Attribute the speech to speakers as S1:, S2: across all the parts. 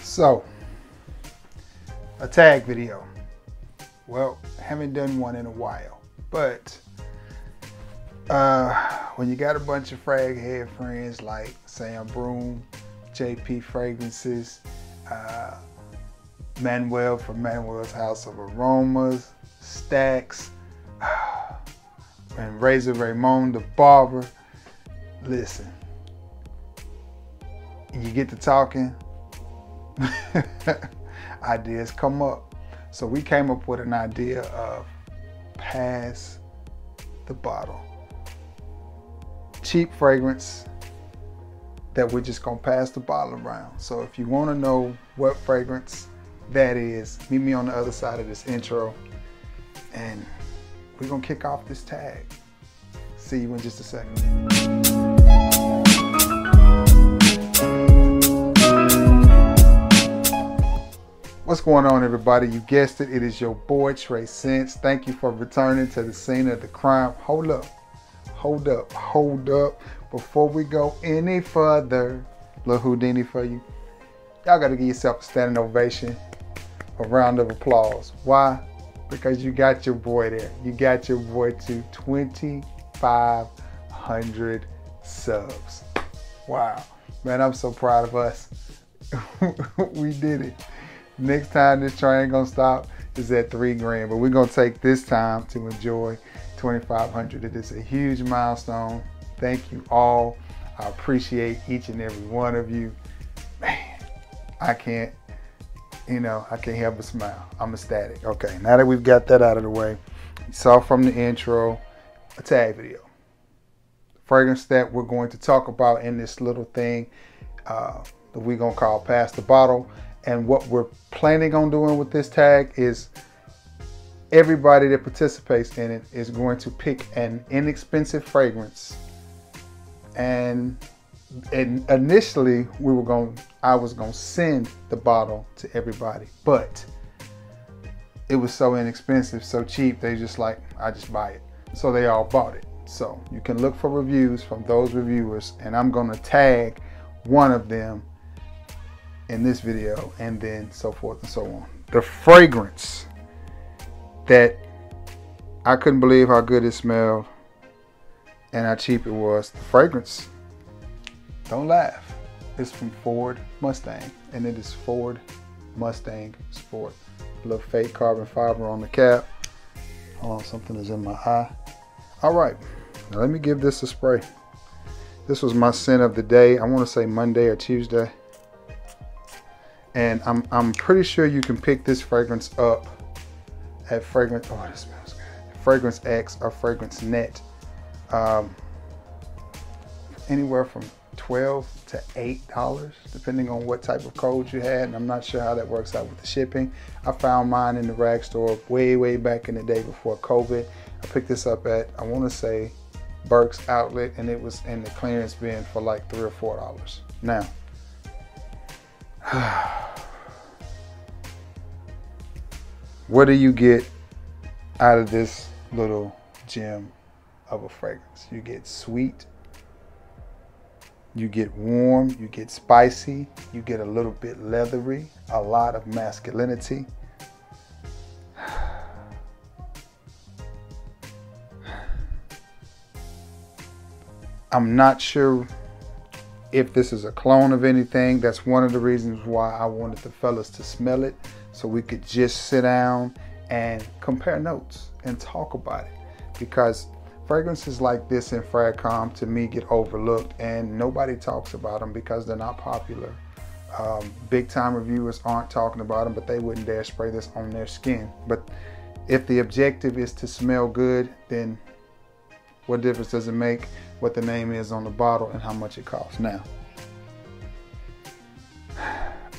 S1: So, a tag video. Well, haven't done one in a while, but when you got a bunch of frag head friends like Sam Broom, JP Fragrances, Manuel from Manuel's House of Aromas, Stacks, and Razor Raymond the barber, listen, you get to talking, ideas come up. So we came up with an idea of pass the bottle. Cheap fragrance that we're just gonna pass the bottle around. So if you wanna know what fragrance that is, meet me on the other side of this intro and we're gonna kick off this tag. See you in just a second. What's going on, everybody? You guessed it, it is your boy Trey Sense. Thank you for returning to the scene of the crime. Hold up. Before we go any further, little Houdini for you. Y'all gotta give yourself a standing ovation, a round of applause. Why? Because you got your boy there. You got your boy to 2,500 subs. Wow. Man, I'm so proud of us. We did it. Next time this train gonna stop is at 3 grand, but we're gonna take this time to enjoy 2,500. It is a huge milestone. Thank you all. I appreciate each and every one of you. Man, I can't help but smile. I'm ecstatic. Okay, now that we've got that out of the way, you saw from the intro, a tag video. Fragrance that we're going to talk about in this little thing that we're gonna call Pass the Bottle. And what we're planning on doing with this tag is everybody that participates in it is going to pick an inexpensive fragrance. And initially I was gonna send the bottle to everybody, but it was so inexpensive, so cheap, they just like, I just buy it. So they all bought it. So you can look for reviews from those reviewers, and I'm gonna tag one of them in this video, and then so forth and so on. The fragrance that I couldn't believe how good it smelled and how cheap it was. The fragrance, don't laugh, it's from Ford Mustang, and it is Ford Mustang Sport. A little fake carbon fiber on the cap. Hold on, something is in my eye. All right, now let me give this a spray. This was my scent of the day. I want to say Monday or Tuesday. And I'm pretty sure you can pick this fragrance up at Fragrance, oh, this smells good. Fragrance X or Fragrance Net. Anywhere from $12 to $8, depending on what type of code you had. And I'm not sure how that works out with the shipping. I found mine in the rag store way back in the day before COVID. I picked this up at, I want to say, Burke's Outlet, and it was in the clearance bin for like $3 or $4. Now, what do you get out of this little gem of a fragrance? You get sweet, you get warm, you get spicy, you get a little bit leathery, a lot of masculinity. I'm not sure if this is a clone of anything. That's one of the reasons why I wanted the fellas to smell it, so we could just sit down and compare notes and talk about it. Because fragrances like this in Fragcom, to me, get overlooked, and nobody talks about them because they're not popular. Big time reviewers aren't talking about them, but they wouldn't dare spray this on their skin. But if the objective is to smell good, then what difference does it make what the name is on the bottle and how much it costs? Now,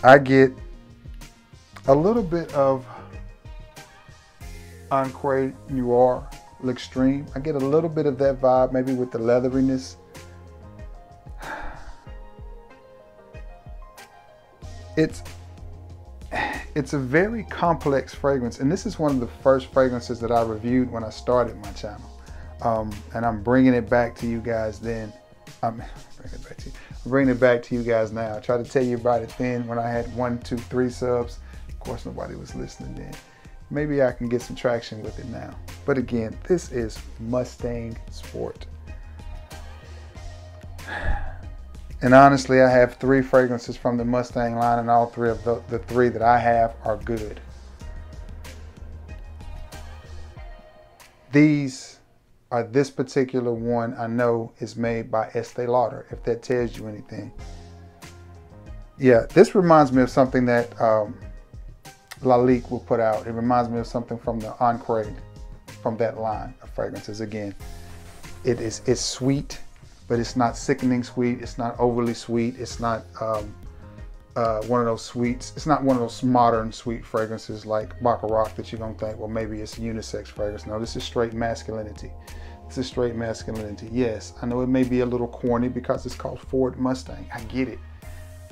S1: I get a little bit of Encre Noir L'Extreme. I get a little bit of that vibe, maybe with the leatheriness. It's a very complex fragrance, and this is one of the first fragrances that I reviewed when I started my channel. And I'm bringing it back to you guys then. I'm bring it back to you guys now. I tried to tell you about it then when I had 1, 2, 3 subs. Of course, nobody was listening then. Maybe I can get some traction with it now. But again, this is Mustang Sport. And honestly, I have 3 fragrances from the Mustang line, and all 3 of the 3 that I have are good. This particular one I know is made by Estee Lauder, if that tells you anything. Yeah, this reminds me of something that Lalique will put out. It reminds me of something from the Encre, from that line of fragrances. Again, it's sweet, but it's not sickening sweet. It's not overly sweet. It's not one of those sweets. It's not one of those modern sweet fragrances like Baccarat that you're gonna think, well, maybe it's a unisex fragrance. No, this is straight masculinity. This is straight masculinity. Yes, I know it may be a little corny because it's called Ford Mustang. I get it.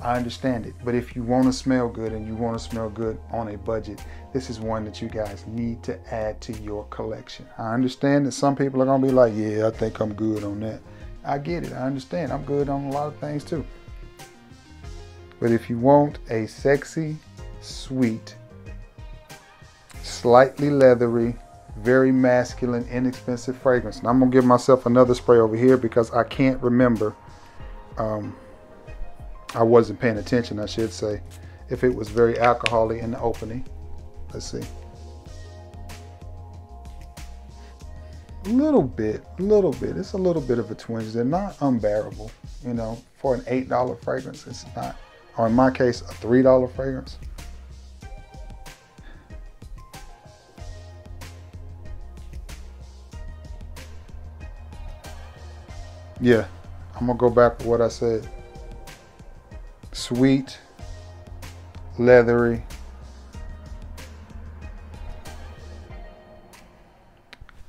S1: I understand it. But if you want to smell good and you want to smell good on a budget, this is one that you guys need to add to your collection. I understand that some people are going to be like, yeah, I think I'm good on that. I get it. I understand. I'm good on a lot of things too. But if you want a sexy, sweet, slightly leathery, very masculine, inexpensive fragrance. And I'm going to give myself another spray over here because I can't remember. I wasn't paying attention, I should say, if it was very alcoholic in the opening. Let's see. A little bit. It's a little bit of a twinge. They're not unbearable, you know, for an $8 fragrance. It's not, or in my case, a $3 fragrance. Yeah, I'm gonna go back to what I said. Sweet, leathery,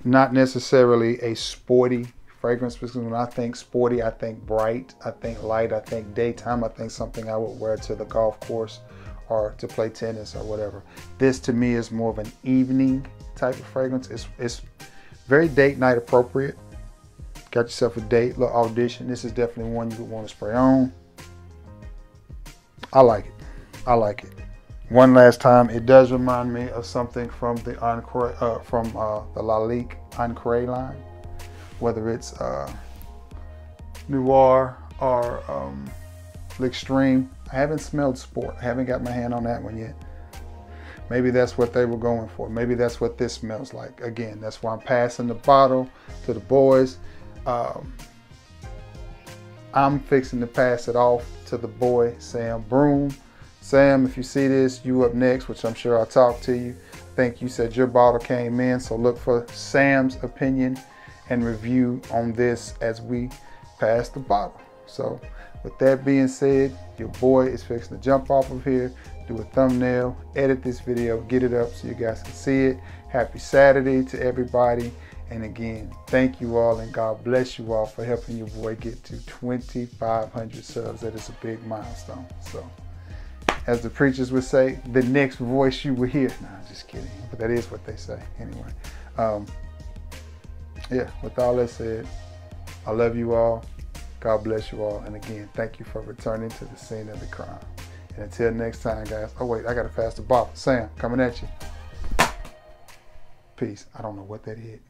S1: not necessarily a sporty fragrance, because when I think sporty, I think bright, I think light, I think daytime, I think something I would wear to the golf course or to play tennis or whatever. This to me is more of an evening type of fragrance. It's very date night appropriate. Got yourself a date, little audition. This is definitely one you would want to spray on. I like it. I like it. One last time, it does remind me of something from the Encre, from the Lalique Encre line, whether it's Noir or L'Extreme. I haven't smelled Sport. I haven't got my hand on that one yet. Maybe that's what they were going for. Maybe that's what this smells like. Again, that's why I'm passing the bottle to the boys. I'm fixing to pass it off to the boy, Sam Broom. Sam, if you see this, you up next, which I'm sure I'll talk to you. I think you said your bottle came in, so look for Sam's opinion and review on this as we pass the bottle. So with that being said, your boy is fixing to jump off of here, do a thumbnail, edit this video, get it up so you guys can see it. Happy Saturday to everybody. And again, thank you all and God bless you all for helping your boy get to 2,500 subs. That is a big milestone. So, as the preachers would say, the next voice you will hear. No, I'm just kidding. But that is what they say anyway. Yeah, with all that said, I love you all. God bless you all. And again, thank you for returning to the scene of the crime. And until next time, guys. Oh, wait, I got to pass the bottle. Sam, coming at you. Peace. I don't know what that hit.